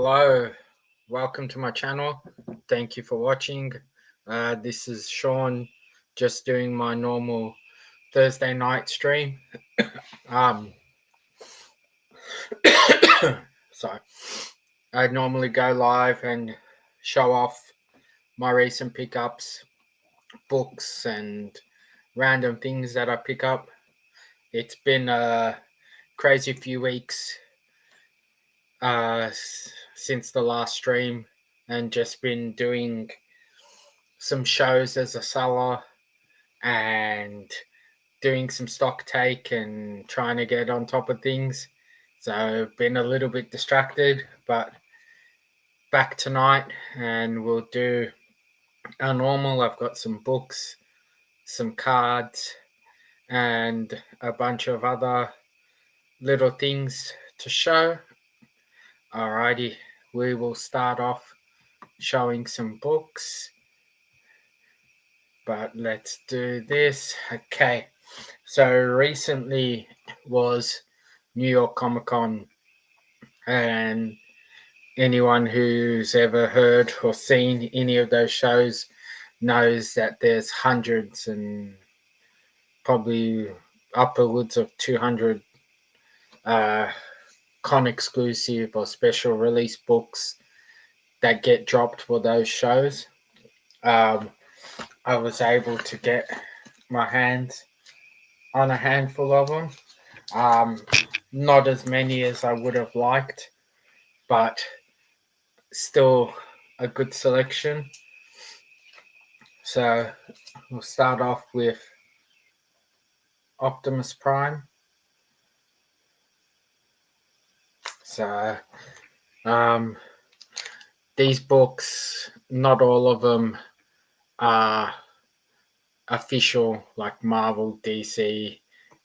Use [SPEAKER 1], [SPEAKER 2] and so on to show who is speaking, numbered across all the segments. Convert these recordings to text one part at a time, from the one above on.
[SPEAKER 1] Hello, welcome to my channel. Thank you for watching. This is Shaun, just doing my normal Thursday night stream. Um, sorry, I normally go live and show off my recent pickups, books, and random things that I pick up. It's been a crazy few weeks since the last stream, and just been doing some shows as a seller and doing some stock take and trying to get on top of things. So been a little bit distracted, but back tonight and we'll do our normal. I've got some books, some cards, and a bunch of other little things to show. Alrighty, we will start off showing some books, but let's do this. Okay, so recently was New York Comic Con, and anyone who's ever heard or seen any of those shows knows that there's hundreds and probably upwards of 200 con exclusive or special release books that get dropped for those shows. I was able to get my hands on a handful of them. Not as many as I would have liked, but still a good selection. So we'll start off with Optimus Prime. So these books, not all of them are official, like Marvel, DC,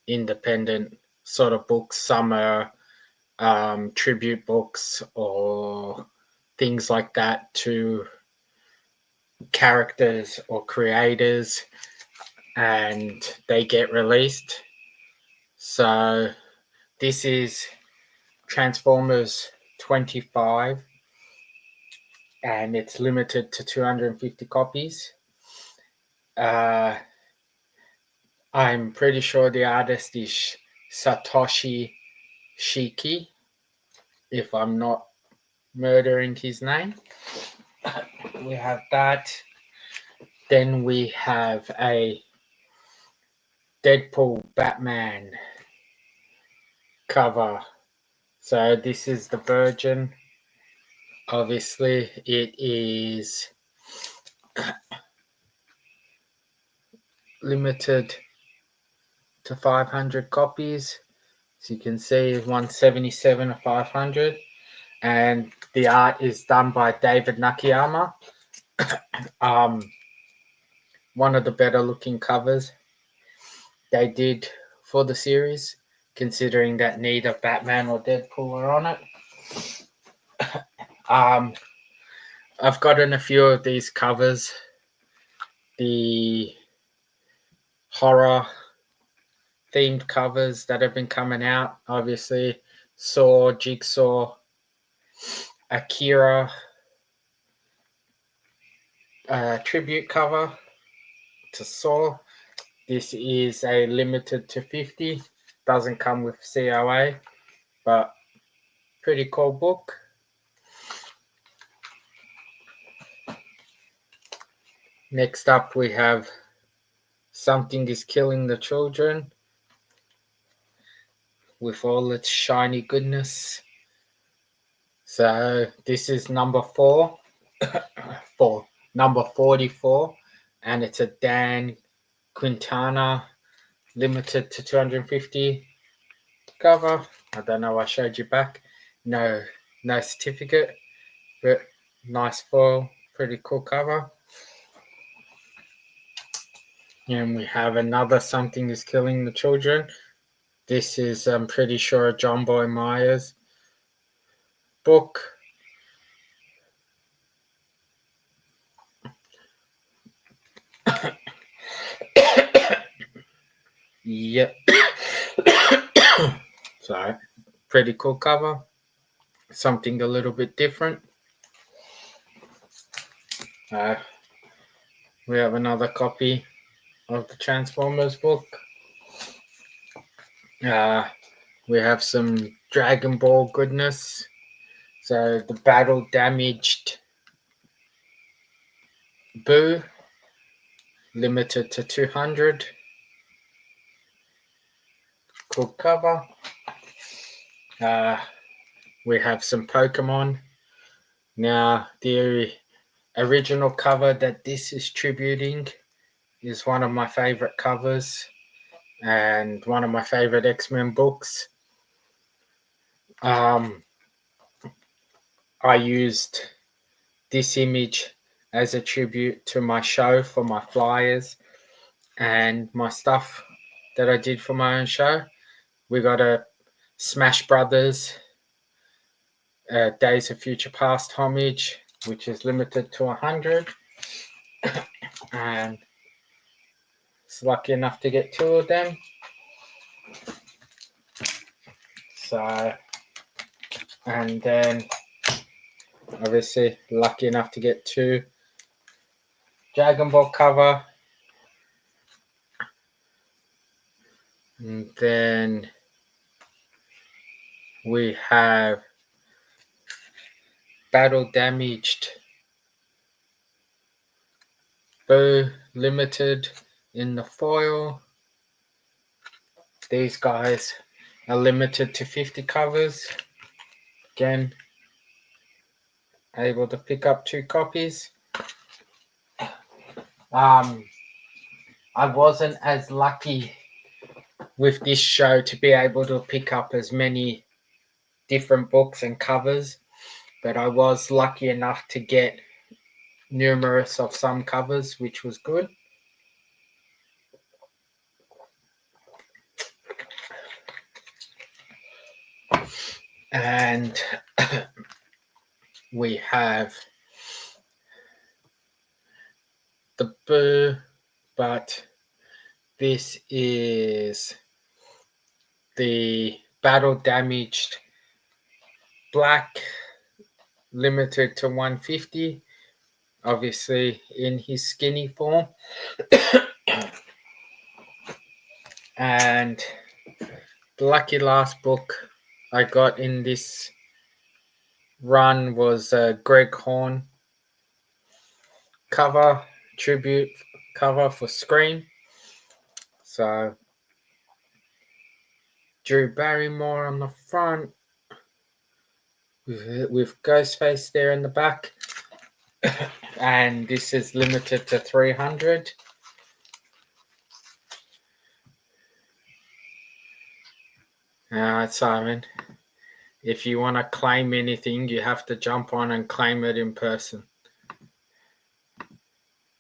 [SPEAKER 1] independent sort of books. Some are tribute books or things like that to characters or creators, and they get released. So this is Transformers 25, and it's limited to 250 copies. I'm pretty sure the artist is Satoshi Shiki, if I'm not murdering his name. We have that. Then we have a Deadpool Batman cover. So this is the Virgin. Obviously, it is limited to 500 copies. So you can see 177 of 500. And the art is done by David Nakayama. One of the better looking covers they did for the series, considering that neither Batman or Deadpool are on it. I've gotten a few of these covers. The horror themed covers that have been coming out, obviously Saw, Jigsaw, Akira, tribute cover to Saw. This is a limited to 50. Doesn't come with COA, but pretty cool book. Next up we have Something is Killing the Children, with all its shiny goodness. So this is number 4 for number 44, and it's a Dan Quintana limited to 250 cover. I don't know, I showed you back. No certificate, but nice foil, pretty cool cover. And we have another Something is Killing the Children. This is, I'm pretty sure, John Boy Myers book. Yep. Sorry. Pretty cool cover. something a little bit different. We have another copy of the Transformers book. We have some Dragon Ball goodness. So the battle damaged Boo, limited to 200. Cool cover. We have some Pokemon. Now, the original cover that this is tributing is one of my favorite covers and one of my favorite X-Men books. I used this image as a tribute to my show for my flyers and my stuff that I did for my own show. We got a Smash Brothers Days of Future Past homage, which is limited to 100. And it's lucky enough to get 2 of them. So, and then obviously lucky enough to get 2 Dragon Ball cover. And then we have battle damaged Boo limited in the foil. These guys are limited to 50 covers. Again, able to pick up 2 copies. I wasn't as lucky with this show to be able to pick up as many different books and covers, but I was lucky enough to get numerous of some covers, which was good. And we have the Boo, but this is the battle damaged Black, limited to 150, obviously in his skinny form. And the lucky last book I got in this run was Greg Horn cover, tribute cover for Scream. So Drew Barrymore on the front with Ghostface there in the back. And this is limited to 300. Simon, if you want to claim anything, you have to jump on and claim it in person.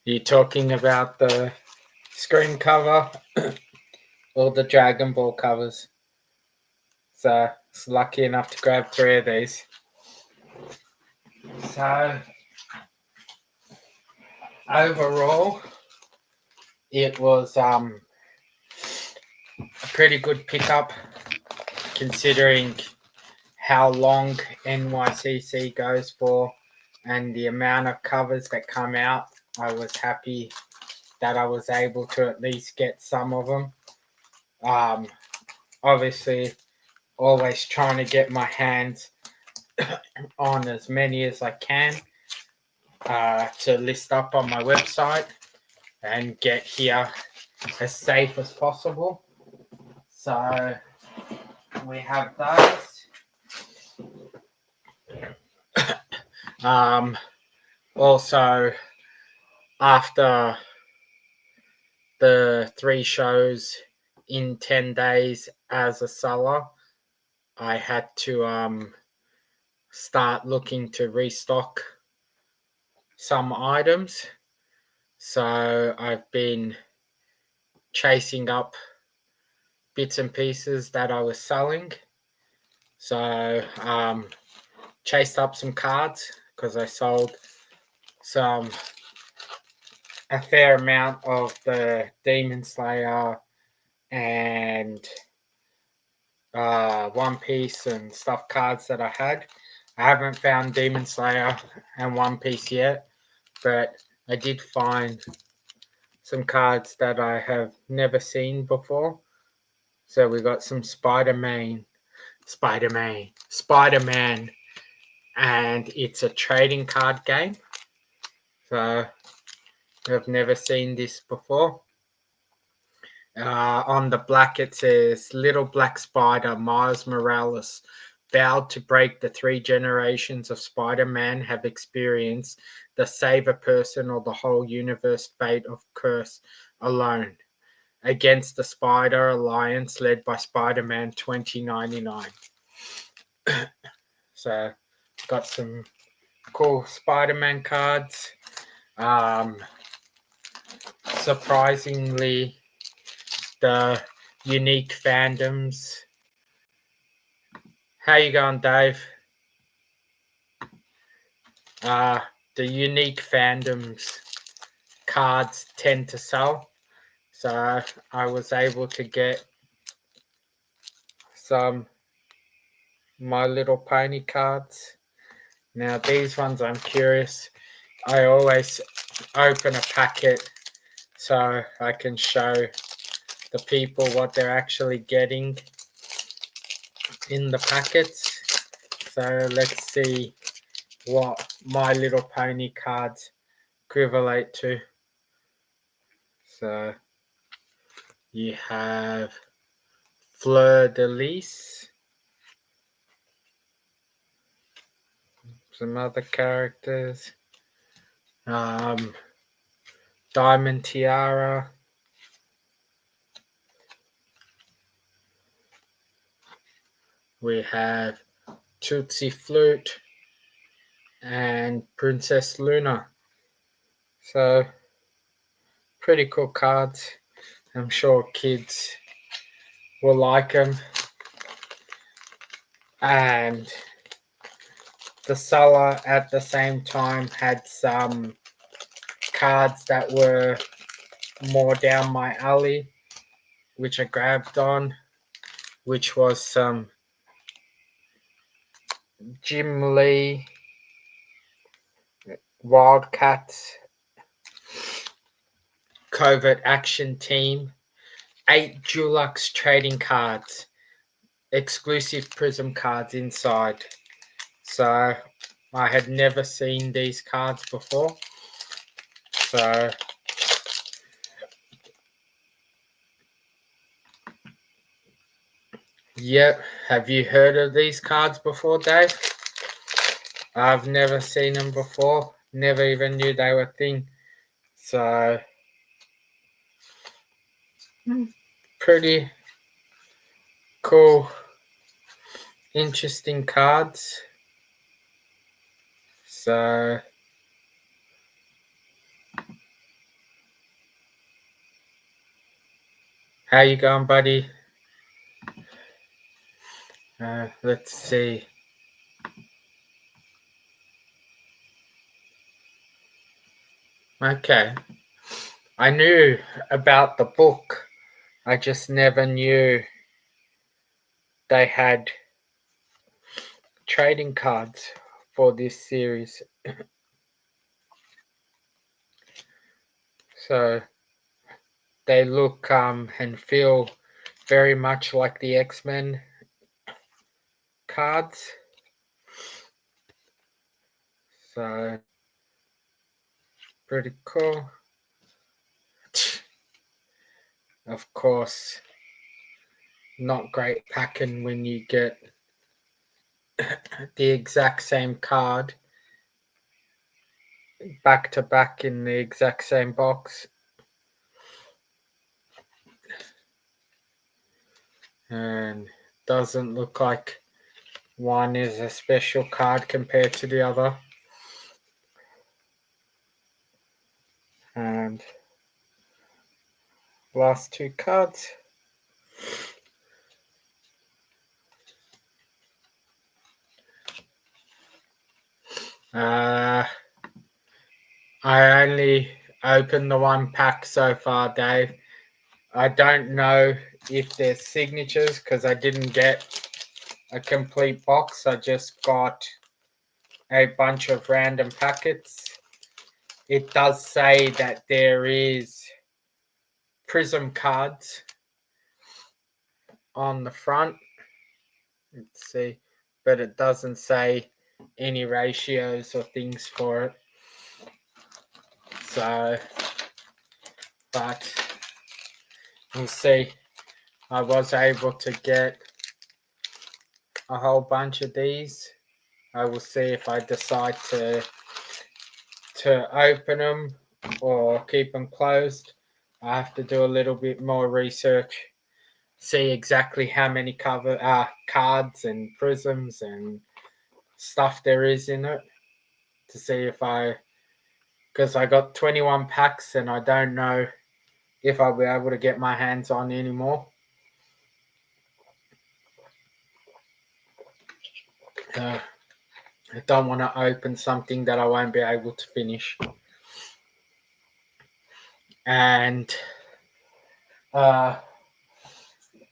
[SPEAKER 1] You're talking about the Scream cover or the Dragon Ball covers? So it's lucky enough to grab 3 of these. So overall, it was a pretty good pickup considering how long NYCC goes for and the amount of covers that come out. I was happy that I was able to at least get some of them. Obviously, always trying to get my hands on as many as I can to list up on my website and get here as safe as possible. So we have those. Also, after the 3 shows in 10 days as a seller, I had to start looking to restock some items. So I've been chasing up bits and pieces that I was selling. So chased up some cards because I sold a fair amount of the Demon Slayer and One Piece and stuff cards that I had. I haven't found Demon Slayer and One Piece yet, but I did find some cards that I have never seen before. So we got some Spider-Man, and it's a trading card game. So I've never seen this before. On the black it says, Little Black Spider, Miles Morales, vowed to break the 3 generations of Spider-Man have experienced the save a person or the whole universe fate of curse alone against the Spider Alliance led by Spider-Man 2099. So got some cool Spider-Man cards. Surprisingly, the unique fandoms. How you going, Dave? The unique fandoms cards tend to sell, so I was able to get some My Little Pony cards. Now these ones I'm curious. I always open a packet so I can show the people what they're actually getting in the packets. So let's see what My Little Pony cards equivalent to. So you have Fleur de Lis, some other characters, Diamond Tiara, we have Tootsie Flute, and Princess Luna. So pretty cool cards. I'm sure kids will like them. And the seller at the same time had some cards that were more down my alley, which I grabbed on, which was some Jim Lee Wildcats Covert Action Team, 8 Dulux trading cards, exclusive Prism cards inside. So I had never seen these cards before. So yeah, have you heard of these cards before, Dave? I've never seen them before. Never even knew they were a thing. So pretty cool, interesting cards. So how you going, buddy? Let's see. Okay. I knew about the book. I just never knew they had trading cards for this series. So they look and feel very much like the X-Men cards. So pretty cool. Of course, not great packing when you get the exact same card back to back in the exact same box. And doesn't look like one is a special card compared to the other. And last 2 cards. I only opened the 1 pack so far, Dave. I don't know if there's signatures because I didn't get a complete box. I just got a bunch of random packets. It does say that there is prism cards on the front. Let's see, but it doesn't say any ratios or things for it. So, but we'll see. I was able to get a whole bunch of these. I will see if I decide to open them or keep them closed. I have to do a little bit more research, see exactly how many cards and prisms and stuff there is in it, to see if because I got 21 packs and I don't know if I'll be able to get my hands on anymore. I don't want to open something that I won't be able to finish. And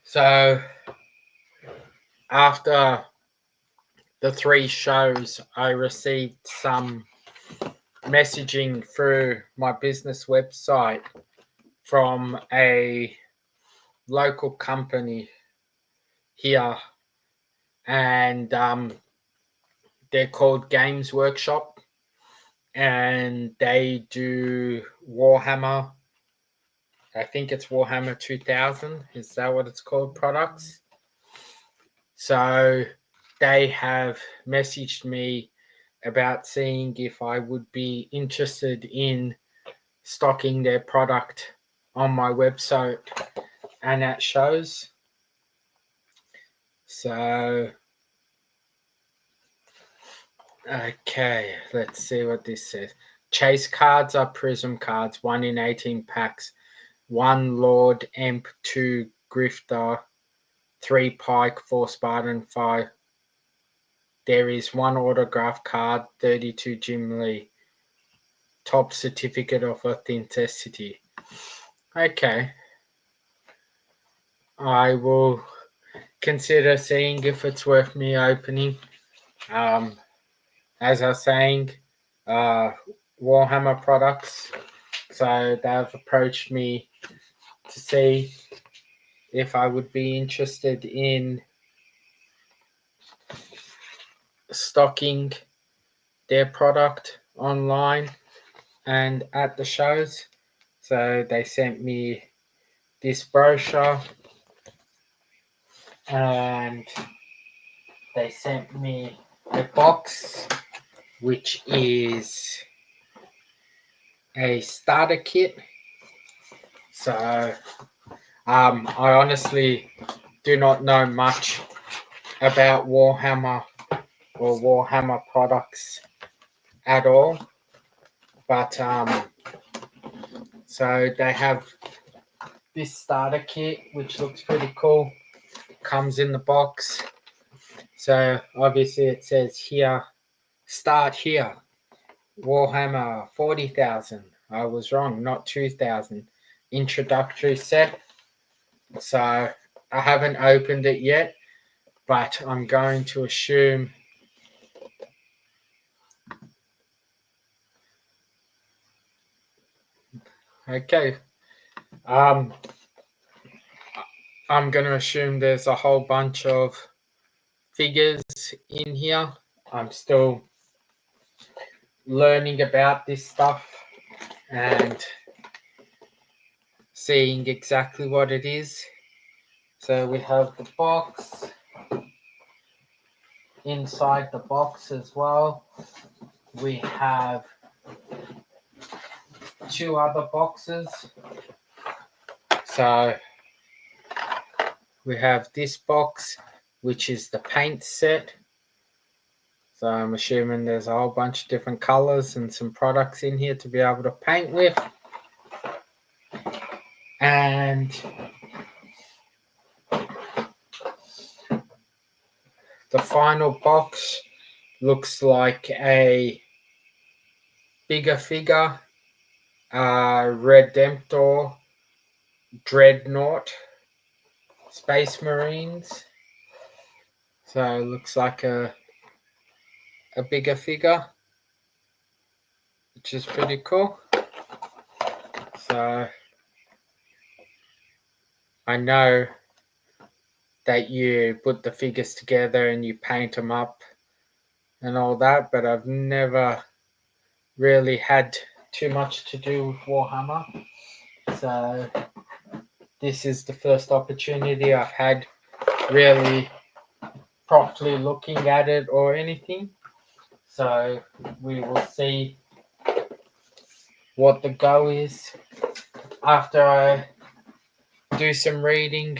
[SPEAKER 1] so after the 3 shows, I received some messaging through my business website from a local company here, and they're called Games Workshop, and they do Warhammer. I think it's Warhammer 2000. Is that what it's called? Products. So they have messaged me about seeing if I would be interested in stocking their product on my website and at shows. So, okay, let's see what this says. Chase cards are prism cards, 1 in 18 packs. 1 Lord Emp, 2 Grifter, 3 Pike, 4 Spartan, 5. There is 1 autograph card, 32 Jim Lee. Top certificate of authenticity. Okay. I will consider seeing if it's worth me opening. As I was saying, Warhammer products. So they've approached me to see if I would be interested in stocking their product online and at the shows. So they sent me this brochure, and they sent me a box which is a starter kit. So I honestly do not know much about Warhammer or Warhammer products at all, but so they have this starter kit which looks pretty cool. Comes in the box. So obviously it says here, start here, Warhammer 40,000. I was wrong, not 2,000. Introductory set. So I haven't opened it yet, but I'm going to assume okay. I'm going to assume there's a whole bunch of figures in here. I'm still learning about this stuff and seeing exactly what it is. So we have the box. Inside the box as well, we have 2 other boxes. So we have this box, which is the paint set. So I'm assuming there's a whole bunch of different colors and some products in here to be able to paint with. And the final box looks like a bigger figure, Redemptor Dreadnought Space Marines. So it looks like a a bigger figure, which is pretty cool. So I know that you put the figures together and you paint them up and all that, but I've never really had too much to do with Warhammer. So this is the first opportunity I've had really properly looking at it or anything. So we will see what the go is after I do some reading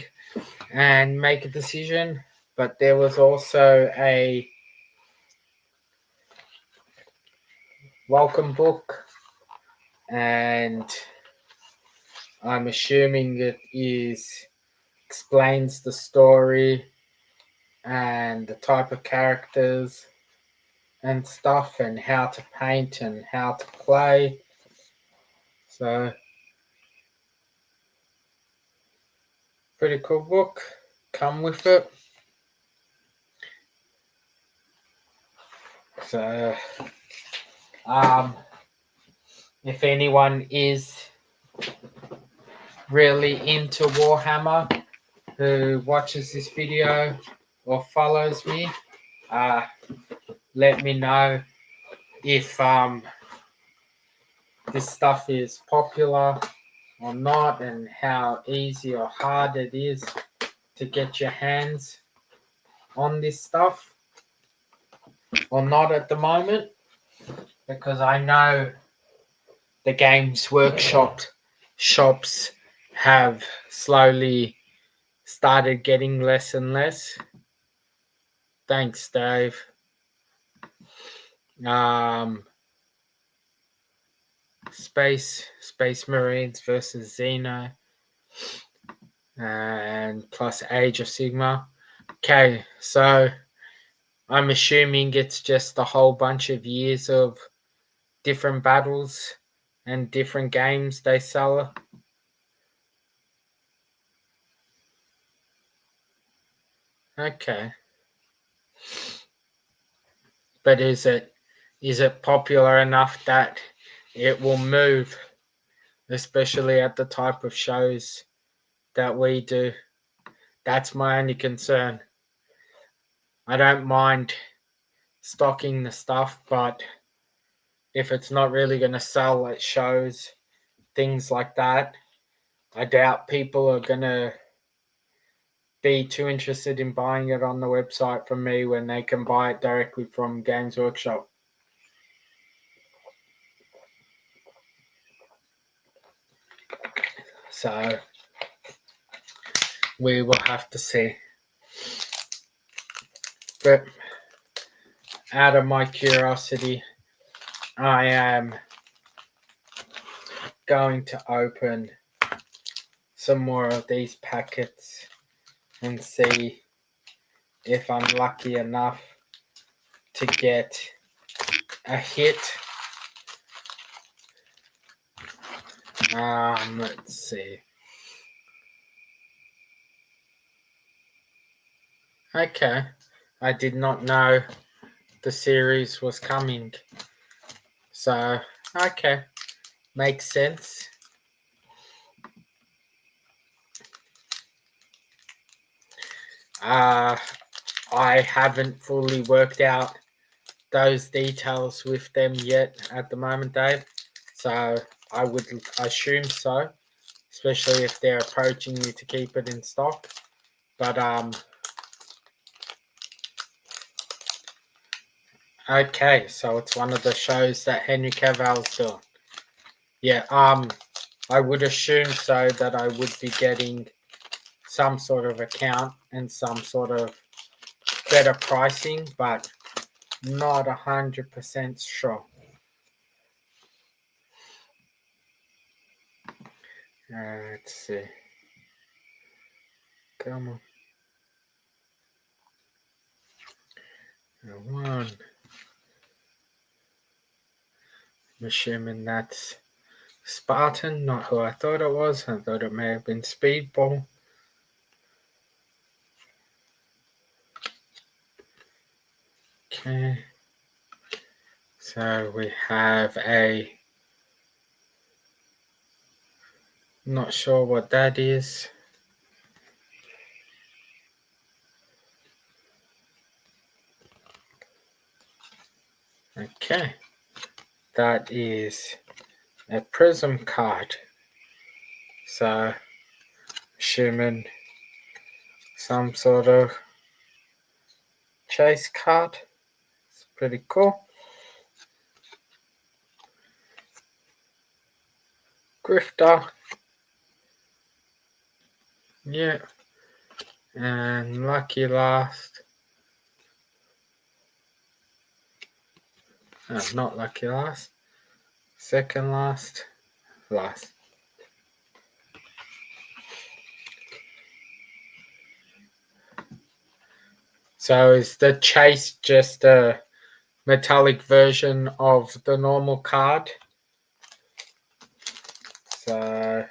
[SPEAKER 1] and make a decision. But there was also a welcome book, and I'm assuming it explains the story and the type of characters and stuff and how to paint and how to play. So pretty cool book. Come with it. So if anyone is really into Warhammer who watches this video or follows me, let me know if this stuff is popular or not, and how easy or hard it is to get your hands on this stuff, or not at the moment, because I know the Games Workshop shops have slowly started getting less and less. Thanks, Dave. Space Marines versus Xeno, and plus Age of Sigma. Okay, so I'm assuming it's just a whole bunch of years of different battles and different games they sell. Okay. But is it popular enough that it will move, especially at the type of shows that we do? That's my only concern. I don't mind stocking the stuff, but if it's not really going to sell at shows, things like that, I doubt people are going to be too interested in buying it on the website from me when they can buy it directly from Games Workshop. So we will have to see. But out of my curiosity, I am going to open some more of these packets and see if I'm lucky enough to get a hit. Let's see. Okay, I did not know the series was coming. So, okay, makes sense. I haven't fully worked out those details with them yet at the moment, Dave. So I would assume so, especially if they're approaching you to keep it in stock. But okay, so it's one of the shows that Henry Cavill's doing. Yeah, I would assume so, that I would be getting some sort of account and some sort of better pricing, but not 100% sure. Let's see. Come on. One. I'm assuming that's Spartan, not who I thought it was. I thought it may have been Speedball. Okay. So we have a, not sure what that is. Okay, that is a prism card. So, assuming some sort of chase card. It's pretty cool. Grifter. Yeah. And lucky last. Not lucky last. Second last. Last. So is the chase just a metallic version of the normal card? So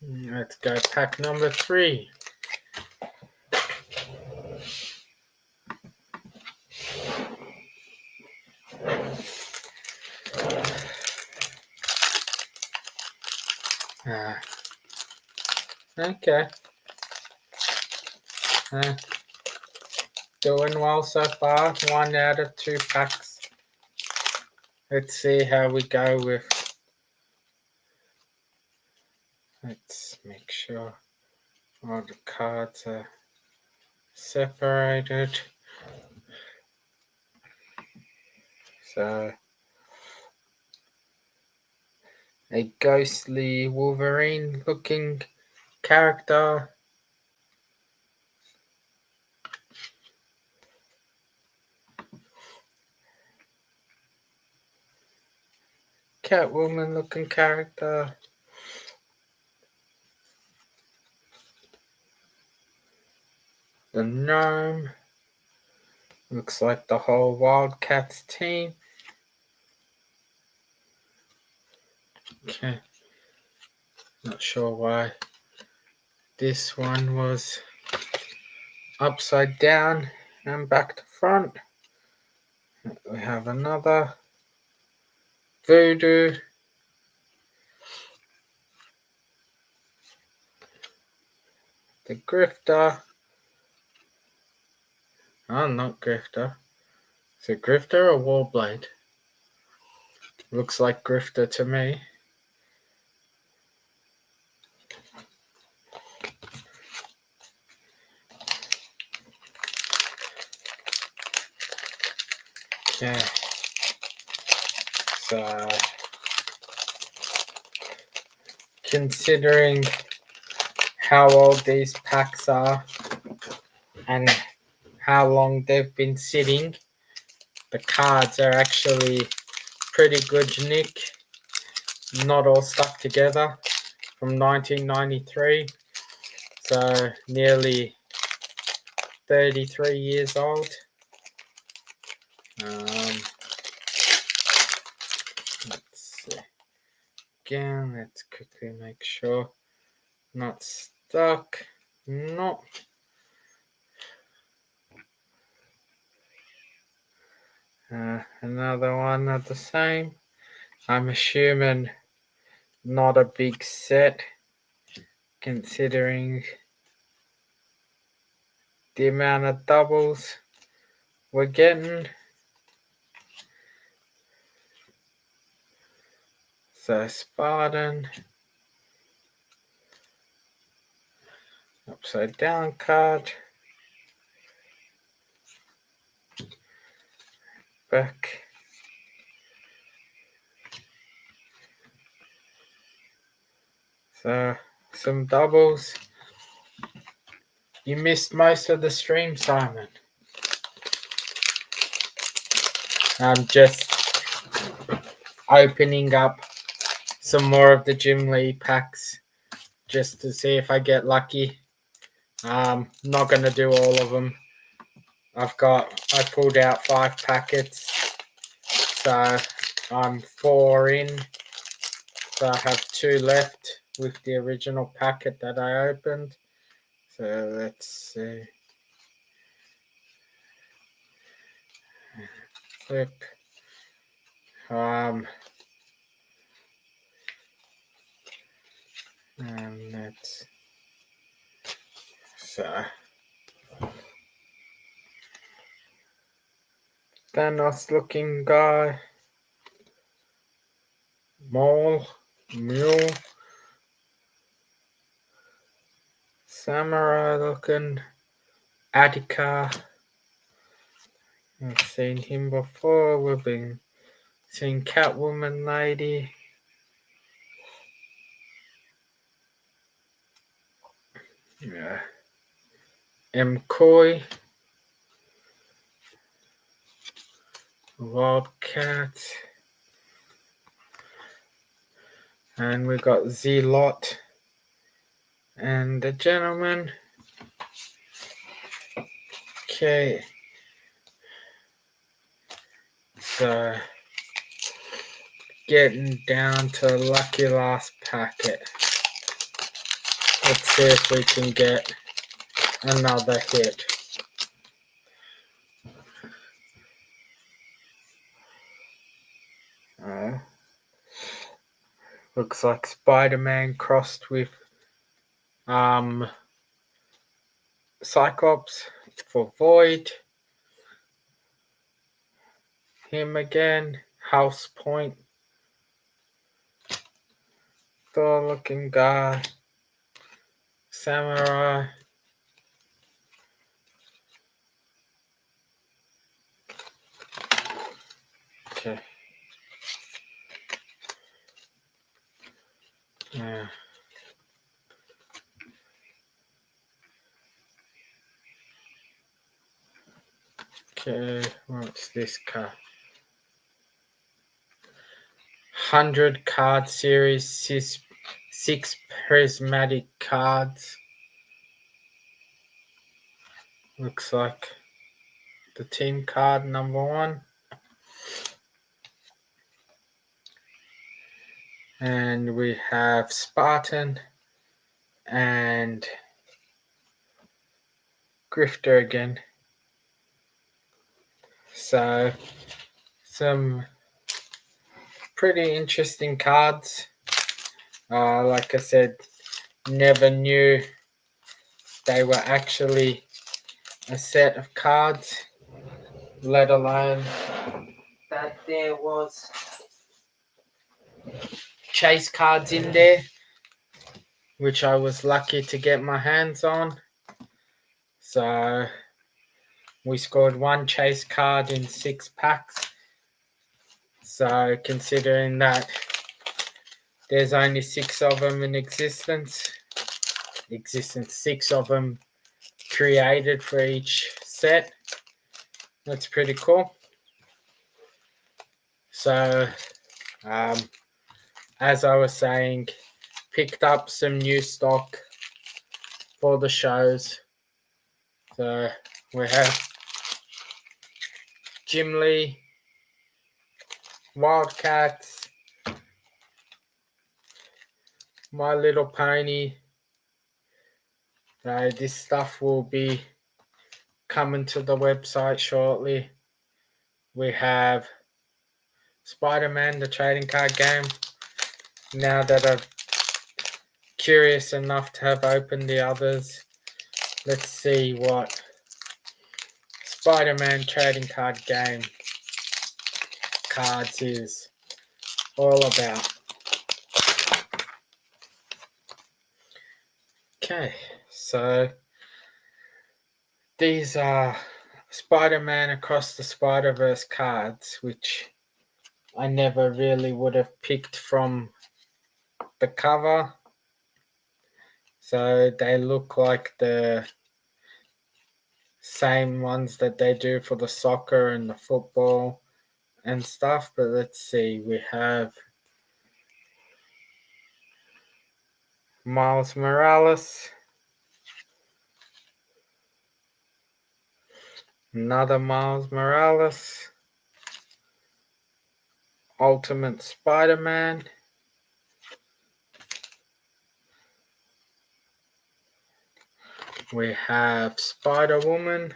[SPEAKER 1] let's go pack number 3. Okay. Doing well so far. 1 out of 2 packs. Let's see how we go with. Let's make sure all the cards are separated. So, a ghostly Wolverine looking character. Catwoman looking character. The gnome. Looks like the whole Wildcats team. Okay. Not sure why this one was upside down and back to front. We have another Voodoo. The Grifter. Oh, not Grifter. Is it Grifter or Warblade? Looks like Grifter to me. Okay. So, considering how old these packs are and how long they've been sitting, the cards are actually pretty good nick. Not all stuck together, from 1993. So nearly 33 years old. Let's see. Again, let's quickly make sure. Not stuck. No. Another one of the same. I'm assuming not a big set, considering the amount of doubles we're getting. So Spartan. Upside down card. Back. So some doubles. You missed most of the stream, Simon. I'm just opening up some more of the Jim Lee packs just to see if I get lucky. Not going to do all of them. I pulled out 5 packets, so I'm 4 in. So I have 2 left with the original packet that I opened. So let's see. clip. And that's so Thanos looking guy. Mule. Samurai looking. Attica. I've seen him before. We've been seeing Catwoman lady. Yeah. McCoy. Wildcat. And we got Z-Lot. And the gentleman. Okay. So getting down to lucky last packet. Let's see if we can get another hit. Looks like Spider-Man crossed with Cyclops for Void. Him again. House Point. Thor looking guy. Samurai. Okay. Yeah. Okay, what's this card? 100 card series, six prismatic cards. Looks like the team card number 1. And we have Spartan and Grifter again. So some pretty interesting cards. Like I said, never knew they were actually a set of cards, let alone that there was chase cards in there, which I was lucky to get my hands on. So we scored 1 chase card in 6 packs. So considering that there's only 6 of them in existence, 6 of them created for each set. That's pretty cool. So as I was saying, picked up some new stock for the shows. So we have Jim Lee, Wildcats, My Little Pony. This stuff will be coming to the website shortly. We have Spider-Man, the trading card game. Now that I'm curious enough to have opened the others, let's see what Spider-Man trading card game cards is all about. Okay, so these are Spider-Man Across the Spider-Verse cards, which I never really would have picked from the cover. So they look like the same ones that they do for the soccer and the football and stuff. But let's see, we have Miles Morales, another Miles Morales, Ultimate Spider-Man, we have Spider-Woman,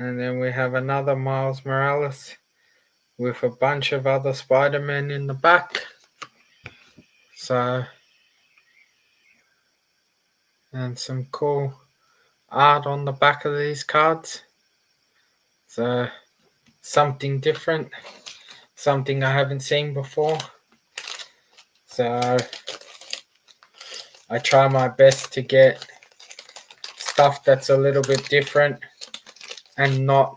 [SPEAKER 1] And then we have another Miles Morales with a bunch of other Spider-Men in the back. So, and some cool art on the back of these cards. So, something different, something I haven't seen before. So, I try my best to get stuff that's a little bit different and not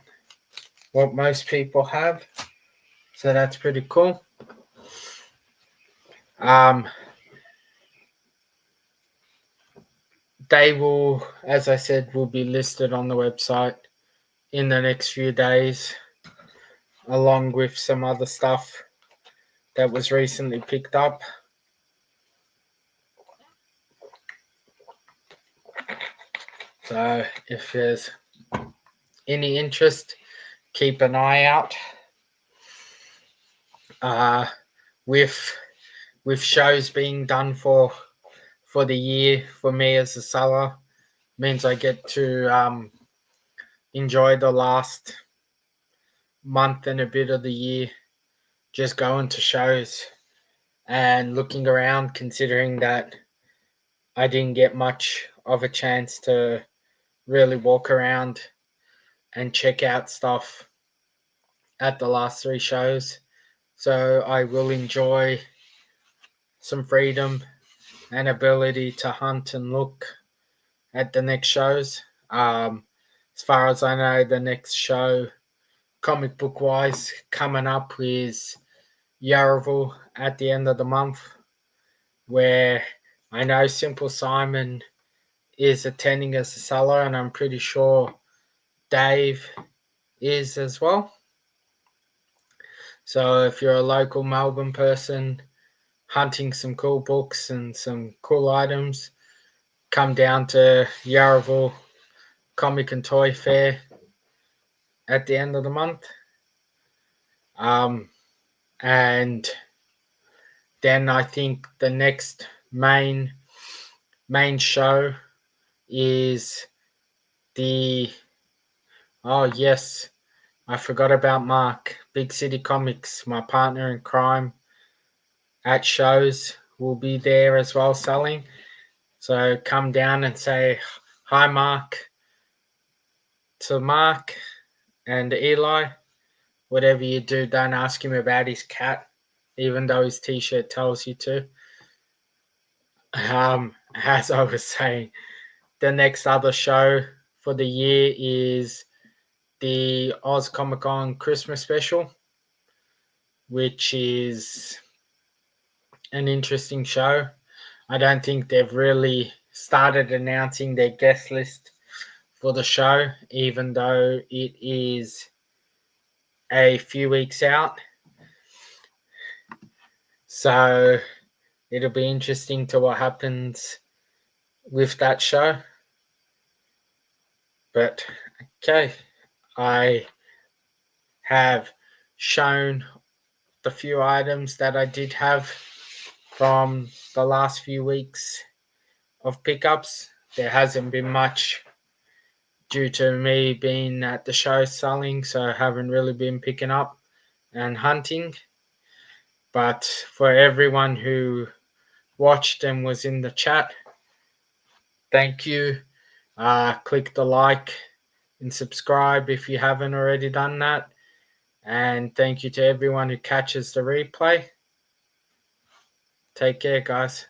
[SPEAKER 1] what most people have. So that's pretty cool. They will, as I said, will be listed on the website in the next few days, along with some other stuff that was recently picked up. So if there's any interest, keep an eye out. With shows being done for the year, for me as a seller, means I get to enjoy the last month and a bit of the year just going to shows and looking around, considering that I didn't get much of a chance to really walk around and check out stuff at the last 3 shows. So I will enjoy some freedom and ability to hunt and look at the next shows. As far as I know, the next show, comic book wise, coming up is Yarraville at the end of the month, where I know Simple Simon is attending as a seller, and I'm pretty sure Dave is as well. So if you're a local Melbourne person hunting some cool books and some cool items, come down to Yarraville Comic and Toy Fair at the end of the month. And then I think the next main show is oh yes, I forgot about Mark, Big City Comics, my partner in crime at shows, will be there as well selling. So come down and say hi, Mark, to Mark and Eli. Whatever you do, don't ask him about his cat, even though his t-shirt tells you to. As I was saying, the next other show for the year is the Oz Comic Con Christmas special, which is an interesting show. I don't think they've really started announcing their guest list for the show, even though it is a few weeks out. So it'll be interesting to what happens with that show. But okay, I have shown the few items that I did have from the last few weeks of pickups. There hasn't been much due to me being at the show selling, so I haven't really been picking up and hunting. But for everyone who watched and was in the chat, thank you. Click the like and subscribe if you haven't already done that. And thank you to everyone who catches the replay. Take care, guys.